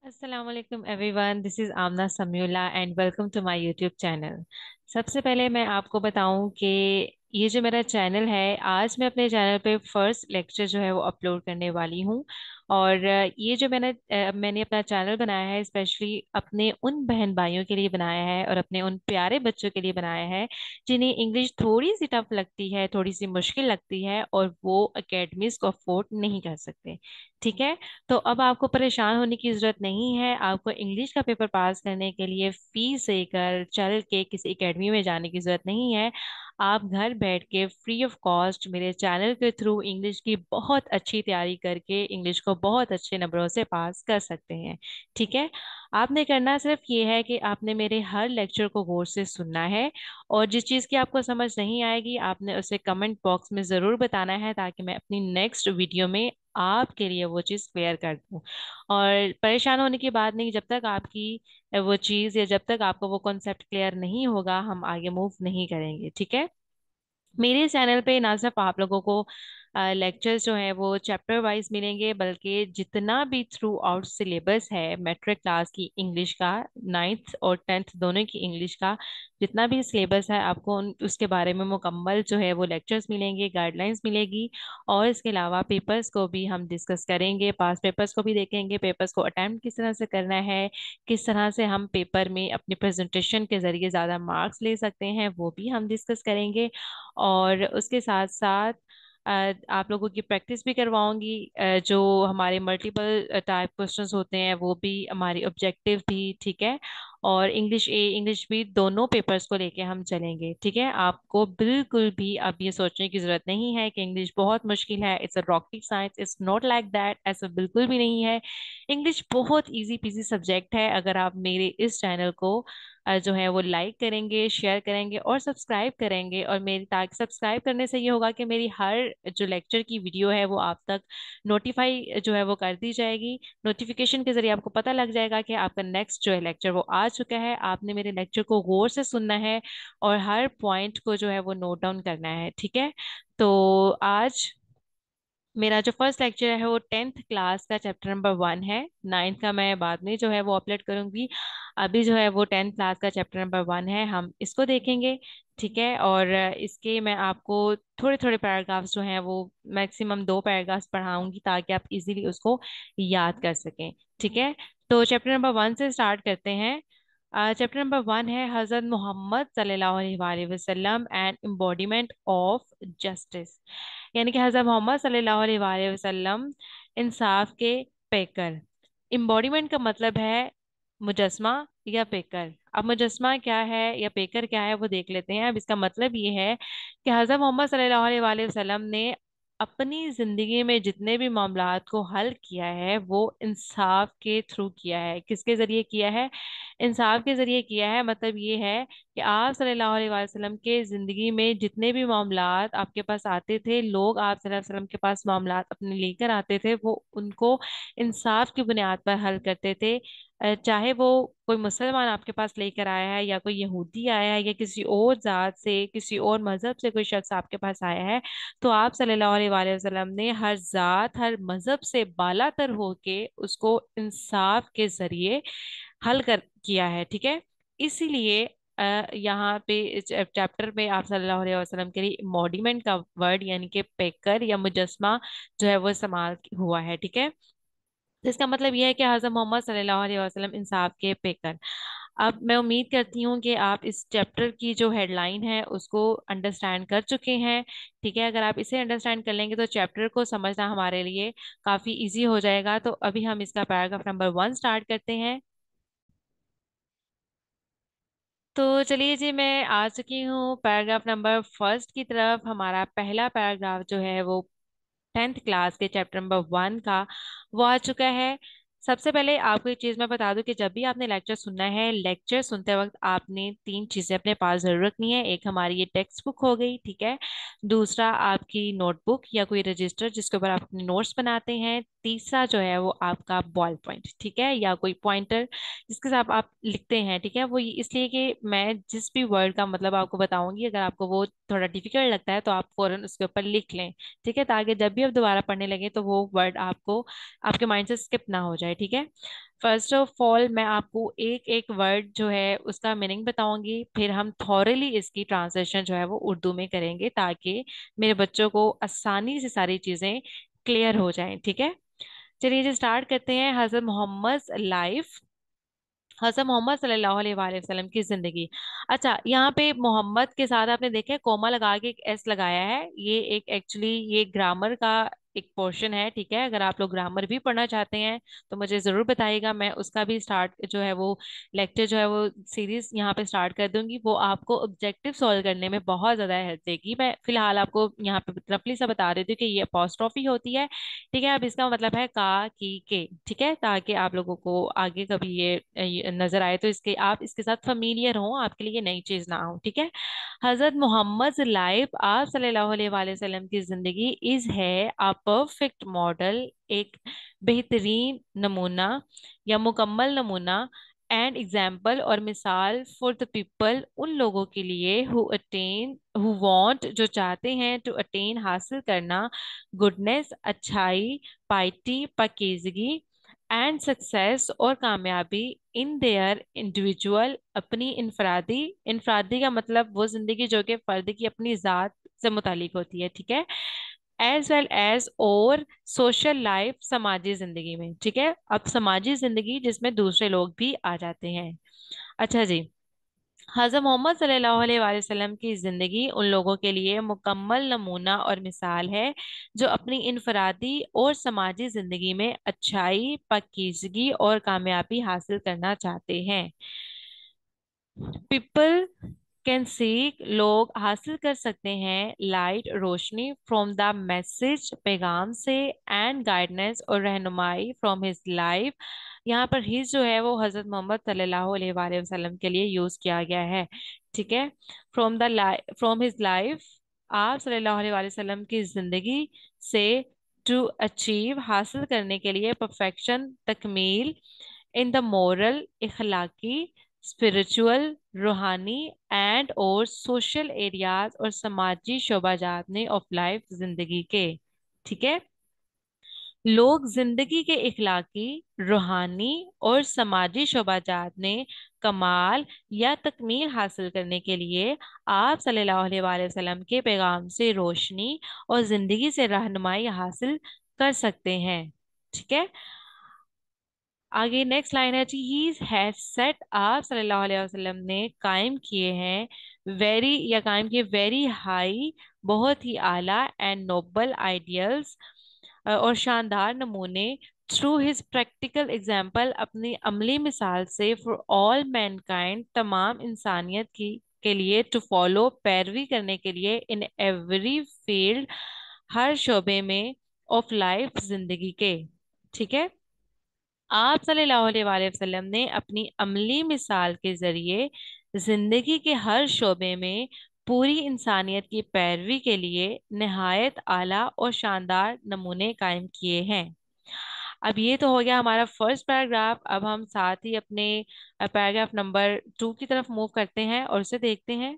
अस्सलाम वालेकुम everyone, this is Aamna Samiullah and welcome to my YouTube channel. सबसे पहले मैं आपको बताऊं कि ये जो मेरा चैनल है, आज मैं अपने चैनल पे फर्स्ट लेक्चर जो है वो अपलोड करने वाली हूँ। और ये जो मैंने अपना चैनल बनाया है स्पेशली अपने उन बहन भाइयों के लिए बनाया है और अपने उन प्यारे बच्चों के लिए बनाया है जिन्हें इंग्लिश थोड़ी सी टफ लगती है, थोड़ी सी मुश्किल लगती है और वो अकेडमीज को अफोर्ड नहीं कर सकते। ठीक है। तो अब आपको परेशान होने की जरूरत नहीं है। आपको इंग्लिश का पेपर पास करने के लिए फीस देकर चल के किसी एकेडमी में जाने की जरूरत नहीं है। आप घर बैठ के फ्री ऑफ कॉस्ट मेरे चैनल के थ्रू इंग्लिश की बहुत अच्छी तैयारी करके इंग्लिश को बहुत अच्छे नंबरों से पास कर सकते हैं। ठीक है। आपने करना सिर्फ ये है कि आपने मेरे हर लेक्चर को गौर से सुनना है और जिस चीज़ की आपको समझ नहीं आएगी आपने उसे कमेंट बॉक्स में ज़रूर बताना है ताकि मैं अपनी नेक्स्ट वीडियो में आपके लिए वो चीज़ क्लियर कर दूं। और परेशान होने की बात नहीं, जब तक आपकी वो चीज़ या जब तक आपको वो कॉन्सेप्ट क्लियर नहीं होगा हम आगे मूव नहीं करेंगे। ठीक है। मेरे चैनल पे ना सिर्फ आप लोगों को लेक्चर्स जो हैं वो चैप्टर वाइज मिलेंगे, बल्कि जितना भी थ्रू आउट सिलेबस है मैट्रिक क्लास की इंग्लिश का, नाइन्थ और टेंथ दोनों की इंग्लिश का जितना भी सिलेबस है आपको उसके बारे में मुकम्मल जो है वो लेक्चर्स मिलेंगे, गाइडलाइंस मिलेगी। और इसके अलावा पेपर्स को भी हम डिस्कस करेंगे, पास पेपर्स को भी देखेंगे, पेपर्स को अटेम्प्ट किस तरह से करना है, किस तरह से हम पेपर में अपनी प्रेजेंटेशन के जरिए ज़्यादा मार्क्स ले सकते हैं, वो भी हम डिस्कस करेंगे। और उसके साथ साथ आप लोगों की प्रैक्टिस भी करवाऊंगी। जो हमारे मल्टीपल टाइप क्वेश्चंस होते हैं वो भी, हमारी ऑब्जेक्टिव भी। ठीक है। और इंग्लिश ए इंग्लिश बी दोनों पेपर्स को लेके हम चलेंगे। ठीक है। आपको बिल्कुल भी अब ये सोचने की जरूरत नहीं है कि इंग्लिश बहुत मुश्किल है, it's a rocket science, it's not like that. ऐसा बिल्कुल भी नहीं है। इंग्लिश बहुत इजी पीजी सब्जेक्ट है अगर आप मेरे इस चैनल को जो है वो लाइक करेंगे, शेयर करेंगे और सब्सक्राइब करेंगे। और मेरी ताकि सब्सक्राइब करने से ये होगा कि मेरी हर जो लेक्चर की वीडियो है वो आप तक नोटिफाई जो है वो कर दी जाएगी। नोटिफिकेशन के जरिए आपको पता लग जाएगा कि आपका नेक्स्ट जो है लेक्चर वो आ चुका है। आपने मेरे लेक्चर को गौर से सुनना है और हर पॉइंट को जो है वो नोट डाउन करना है। ठीक है। तो आज मेरा जो फर्स्ट लेक्चर है वो टेंथ क्लास का चैप्टर नंबर 1 है। नाइन्थ का मैं बाद में जो है वो अपलोड करूंगी। अभी जो है वो टेंथ क्लास का चैप्टर नंबर 1 है, हम इसको देखेंगे। ठीक है। और इसके मैं आपको थोड़े थोड़े पैराग्राफ्स जो हैं वो मैक्सिमम 2 पैराग्राफ्स पढ़ाऊंगी ताकि आप इजीली उसको याद कर सकें। ठीक है। तो चैप्टर नंबर 1 से स्टार्ट करते हैं। चैप्टर नंबर 1 है हजरत मोहम्मद सल्लल्लाहु अलैहि वसल्लम एंड एम्बॉडीमेंट ऑफ जस्टिस। यानी कि हजरत मोहम्मद सल्लल्लाहु अलैहि वसल्लम इंसाफ के पेकर। एम्बॉडीमेंट का मतलब है मुजस्मा या पेकर। अब मुजस्मा क्या है या पेकर क्या है वो देख लेते हैं। अब इसका मतलब ये है कि हजरत मोहम्मद सल्लल्लाहु अलैहि वसल्लम ने अपनी जिंदगी में जितने भी मामलात को हल किया है वो इंसाफ के थ्रू किया है। किसके जरिए किया है? इंसाफ के जरिए किया है। मतलब ये है कि आप सल्लल्लाहु अलैहि वसल्लम के जिंदगी में जितने भी मामलात आपके पास आते थे, लोग आप सल्लल्लाहु अलैहि वसल्लम के पास मामलात अपने लेकर आते थे, वो उनको इंसाफ की बुनियाद पर हल करते थे। चाहे वो कोई मुसलमान आपके पास लेकर आया है या कोई यहूदी आया है या किसी और जात से किसी और मजहब से कोई शख्स आपके पास आया है, तो आप सल्लल्लाहु अलैहि वसल्लम ने हर जात हर मजहब से बालातर होके उसको इंसाफ के जरिए हल कर किया है। ठीक है। इसीलिए यहाँ पे इस चैप्टर में आप सल्लल्लाहु अलैहि वसल्लम के लिए एम्बॉडीमेंट का वर्ड यानी कि पेकर या मुजस्मा जो है वो इस्तेमाल हुआ है। ठीक है। तो इसका मतलब यह है कि हज़रत मोहम्मद सल्लल्लाहु अलैहि वसल्लम इंसाफ के पेकर। अब मैं उम्मीद करती हूँ कि आप इस चैप्टर की जो हेडलाइन है उसको अंडरस्टैंड कर चुके हैं। ठीक है। अगर आप इसे अंडरस्टैंड कर लेंगे तो चैप्टर को समझना हमारे लिए काफ़ी इजी हो जाएगा। तो अभी हम इसका पैराग्राफ नंबर 1 स्टार्ट करते हैं। तो चलिए जी, मैं आ चुकी हूँ पैराग्राफ नंबर फर्स्ट की तरफ। हमारा पहला पैराग्राफ जो है वो टेंथ क्लास के चैप्टर नंबर 1 का वो आ चुका है। सबसे पहले आपको एक चीज मैं बता दूं कि जब भी आपने लेक्चर सुनना है, लेक्चर सुनते वक्त आपने 3 चीजें अपने पास जरूर रखनी है। एक हमारी ये टेक्स्ट बुक हो गई। ठीक है। दूसरा आपकी नोटबुक या कोई रजिस्टर जिसके ऊपर आप अपने नोट्स बनाते हैं। तीसरा जो है वो आपका बॉल पॉइंट, ठीक है, या कोई पॉइंटर जिसके साथ आप लिखते हैं, ठीक है। वो इसलिए कि मैं जिस भी वर्ड का मतलब आपको बताऊंगी, अगर आपको वो थोड़ा डिफिकल्ट लगता है तो आप फौरन उसके ऊपर लिख लें, ठीक है, ताकि जब भी आप दोबारा पढ़ने लगे तो वो वर्ड आपको आपके माइंड से स्किप ना हो जाए, ठीक है। फर्स्ट ऑफ ऑल मैं आपको एक एक वर्ड जो है उसका मीनिंग बताऊंगी, फिर हम थॉरली इसकी ट्रांसलेशन जो है वो उर्दू में करेंगे, ताकि मेरे बच्चों को आसानी से सारी चीजें क्लियर हो जाएं, ठीक है। चलिए जी स्टार्ट करते हैं। हजरत मोहम्मद लाइफ, हजरत मोहम्मद सल्लल्लाहु अलैहि वसल्लम की जिंदगी। अच्छा, यहाँ पे मोहम्मद के साथ आपने देखा है कोमा लगा के एक एस लगाया है, ये एक एक्चुअली ये ग्रामर का एक पोर्शन है, ठीक है। अगर आप लोग ग्रामर भी पढ़ना चाहते हैं तो मुझे जरूर बताइएगा, मैं उसका भी स्टार्ट जो है वो लेक्चर जो है वो सीरीज यहाँ पे स्टार्ट कर दूंगी। वो आपको ऑब्जेक्टिव सॉल्व करने में बहुत ज्यादा हेल्प देगी। मैं फिलहाल आपको यहाँ पे रफली सा बता देती हूँ कि ये अपोस्ट्रोफी होती है, ठीक है। अब इसका मतलब है का की के, ठीक है, ताकि आप लोगों को आगे कभी ये नजर आए तो इसके आप इसके साथ फमीलियर हो, आपके लिए नई चीज ना हो, ठीक है। हजरत मोहम्मद लाइफ, आप सल्लल्लाहु अलैहि वसल्लम की जिंदगी इज है अ परफेक्ट मॉडल, एक बेहतरीन नमूना या मुकम्मल नमूना एंड एग्जाम्पल और मिसाल फॉर द पीपल, उन लोगों के लिए हु वांट, जो चाहते हैं, टू अटेन, हासिल करना, गुडनेस, अच्छाई, पाइटी, पाकीज़गी एंड सक्सेस और कामयाबी इन देयर इंडिविजुअल, अपनी इनफरादी, इनफरादी का मतलब वो जिंदगी जो कि फर्द की अपनी जात से मुतालिक होती है, ठीक है, एज वेल एज और सोशल लाइफ, समाजी जिंदगी में, ठीक है। अब समाजी जिंदगी जिसमें दूसरे लोग भी आ जाते हैं। अच्छा जी, हज़रत मोहम्मद सल्लल्लाहु अलैहि वसल्लम की जिंदगी उन लोगों के लिए मुकम्मल नमूना और मिसाल है जो अपनी इनफरादी और समाजी जिंदगी में अच्छाई, पाकीज़गी और कामयाबी हासिल करना चाहते हैं। पीपल कैन सीक, लोग हासिल कर सकते हैं, light, Roshni, from the message, पैगाम से, एंड गाइडेंस और रहनुमाई फ्रॉम हिज लाइफ। यहाँ पर हिज जो है वो हजरत मोहम्मद सल्लल्लाहु अलैहि वसल्लम के लिए यूज किया गया है, ठीक है। फ्रॉम हिज लाइफ, आप सल्लल्लाहु अलैहि वसल्लम की जिंदगी से, टू अचीव, हासिल करने के लिए, परफेक्शन, तकमील, इन द मोरल, इखलाकी, स्पिरिचुअल, रूहानी एंड और सोशल एरियाज और समाजी शोबाजात ने ऑफ लाइफ, जिंदगी के, ठीक है। लोग जिंदगी के इखलाकी, रूहानी और समाजी शोबाजात ने कमाल या तकमील हासिल करने के लिए आप सल्लल्लाहु अलैहि वसल्लम के पैगाम से रोशनी और जिंदगी से रहनुमाई हासिल कर सकते हैं, ठीक है। आगे नेक्स्ट लाइन है जी, ही हैज सेट, आप सल्लल्लाहु अलैहि वसल्लम ने कायम किए हैं, वेरी या कायम किए वेरी हाई, बहुत ही आला, एंड नोबल आइडियल्स, और शानदार नमूने, थ्रू हिज प्रैक्टिकल एग्जाम्पल, अपनी अमली मिसाल से, फॉर ऑल मैनकाइंड, तमाम इंसानियत की के लिए, टू फॉलो, पैरवी करने के लिए, इन एवरी फील्ड, हर शोबे में, ऑफ लाइफ, जिंदगी के, ठीक है। आप सल्लल्लाहु अलैहि वसल्लम ने अपनी अमली मिसाल के जरिए जिंदगी के हर शोबे में पूरी इंसानियत की पैरवी के लिए निहायत आला और शानदार नमूने कायम किए हैं। अब ये तो हो गया हमारा फर्स्ट पैराग्राफ। अब हम साथ ही अपने पैराग्राफ नंबर 2 की तरफ मूव करते हैं और उसे देखते हैं।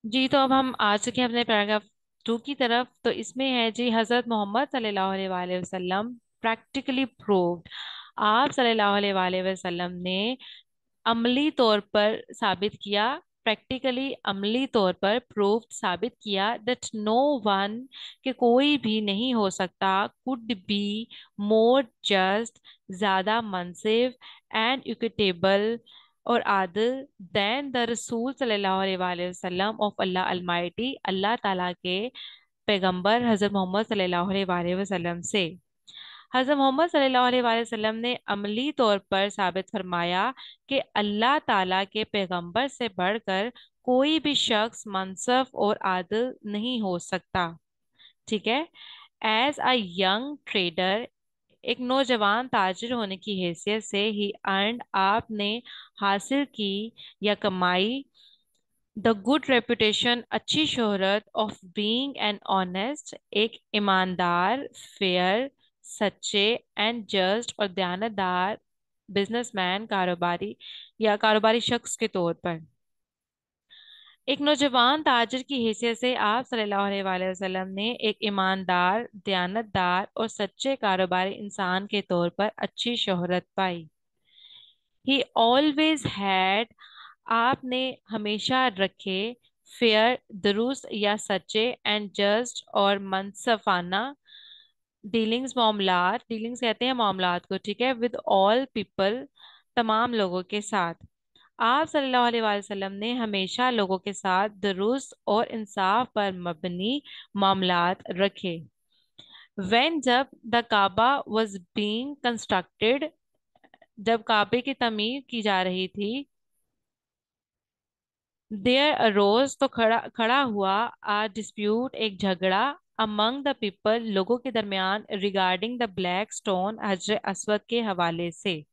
जी तो अब हम आ चुके हैं अपने पैराग्राफ 2 की तरफ। तो इसमें है जी, हजरत मोहम्मद सल्लल्लाहु अलैहि वसल्लम प्रैक्टिकली प्रूव्ड, आप सल्लल्लाहु अलैहि वसल्लम ने अमली तौर पर साबित किया, प्रैक्टिकली अमली तौर पर प्रूव साबित किया, दैट नो वन, कि कोई भी नहीं हो सकता, कुड बी मोर जस्ट, ज्यादा मनसिब एंड इक्विटेबल और आदिल, देन द रसूल सल्लल्लाहु अलैहि वसल्लम ऑफ अल्लाह अलमाइटी, अल्लाह ताला के पैगंबर हजरत मोहम्मद सल्लल्लाहु अलैहि वसल्लम से। हजरत मोहम्मद सल्लल्लाहु अलैहि वसल्लम ने अमली तौर पर साबित फरमाया कि अल्लाह ताला के पैगंबर से बढ़कर कोई भी शख्स मनसब और आदिल नहीं हो सकता, ठीक है। एज अ यंग ट्रेडर, एक नौजवान ताजिर होने की हैसियत से, ही अर्न, आपने हासिल की या कमाई, द गुड रेपुटेशन, अच्छी शोहरत, ऑफ बीइंग एन ऑनेस्ट, एक ईमानदार, फेयर, सच्चे एंड जस्ट और दयानतदार बिजनेसमैन, कारोबारी या कारोबारी शख्स के तौर पर। एक नौजवान ताजिर की हैसियत से आप सल्लल्लाहु अलैहि वसल्लम ने एक ईमानदार, दयानतदार और सच्चे कारोबारी इंसान के तौर पर अच्छी शोहरत पाई। ही ऑलवेज हैड, आपने हमेशा रखे, फेयर, दुरुस्त या सच्चे, एंड जस्ट और मनसफाना डीलिंग्स, मामलात, डीलिंग्स कहते हैं मामलात को, ठीक है, विद ऑल पीपल, तमाम लोगों के साथ। आप सल्लल्लाहु अलैहि वसल्लम ने हमेशा लोगों के साथ दुरुस्त और इंसाफ पर मबनी मामलात रखे। When, जब the Kaaba was being constructed, जब काबे की तमीर की जा रही थी, देयर अरोज, तो खड़ा खड़ा हुआ, आ डिस्प्यूट, एक झगड़ा, अमंग द पीपल, लोगों के दरमियान, रिगार्डिंग द ब्लैक स्टोन, हजर असवद के हवाले से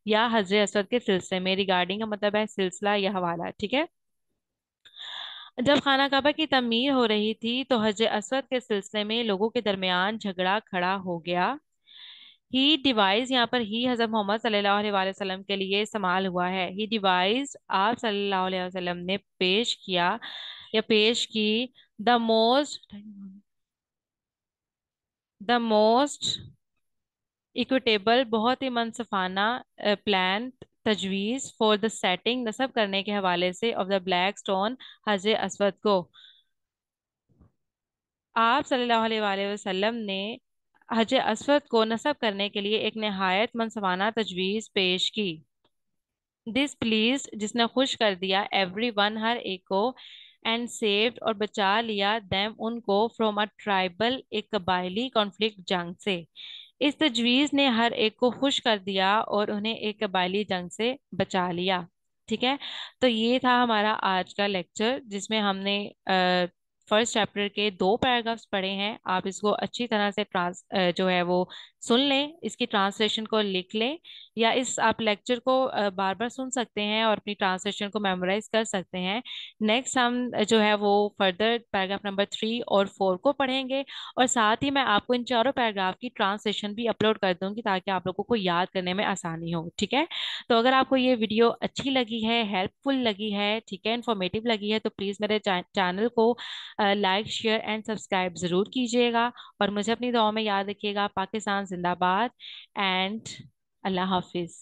या हजर असवद के सिलसिले में। रिगार्डिंग का मतलब है सिलसिला या हवाला, ठीक है। जब खाना काबा की तमीर हो रही थी तो हजर असवद के सिलसिले में लोगों के दरमियान झगड़ा खड़ा हो गया। ही डिवाइस, यहाँ पर ही हजरत मोहम्मद सल्लल्लाहु अलैहि वसल्लम के लिए इस्तेमाल हुआ है। ही डिवाइस, आप सल्लल्लाहु अलैहि वसल्लम ने पेश किया या पेश की, द मोस्ट इक्विटेबल, बहुत ही मनसफाना प्लान, तजवीज, फॉर द सेटिंग, नस्ब करने के हवाले से, ऑफ द ब्लैक स्टोन, हजर असवद को। आप सल्लल्लाहु अलैहि वसल्लम ने हजर असवद को नस्ब करने के लिए एक नहायत मनसवाना तजवीज पेश की। दिस प्लीज, जिसने खुश कर दिया, एवरी वन, हर एक को, एंड सेव्ड, और बचा लिया, देम, उनको, फ्रॉम अ ट्राइबल, एक कबायली कॉन्फ्लिक्ट, जंग से। इस तजवीज ने हर एक को खुश कर दिया और उन्हें एक कबायली जंग से बचा लिया। ठीक है। तो ये था हमारा आज का लेक्चर जिसमें हमने फर्स्ट चैप्टर के 2 पैराग्राफ्स पढ़े हैं। आप इसको अच्छी तरह से जो है वो सुन लें, इसकी ट्रांसलेशन को लिख लें, या इस आप लेक्चर को बार बार सुन सकते हैं और अपनी ट्रांसलेशन को मेमोराइज कर सकते हैं। नेक्स्ट हम जो है वो फर्दर पैराग्राफ नंबर 3 और 4 को पढ़ेंगे, और साथ ही मैं आपको इन चारों पैराग्राफ की ट्रांसलेशन भी अपलोड कर दूंगी ताकि आप लोगों को याद करने में आसानी हो। ठीक है। तो अगर आपको ये वीडियो अच्छी लगी है, हेल्पफुल लगी है, ठीक है, इन्फॉर्मेटिव लगी है, तो प्लीज़ मेरे चैनल को लाइक, शेयर एंड सब्सक्राइब ज़रूर कीजिएगा, और मुझे अपनी दुआ में याद रखिएगा। पाकिस्तान जिंदाबाद, एंड अल्लाह हाफिज।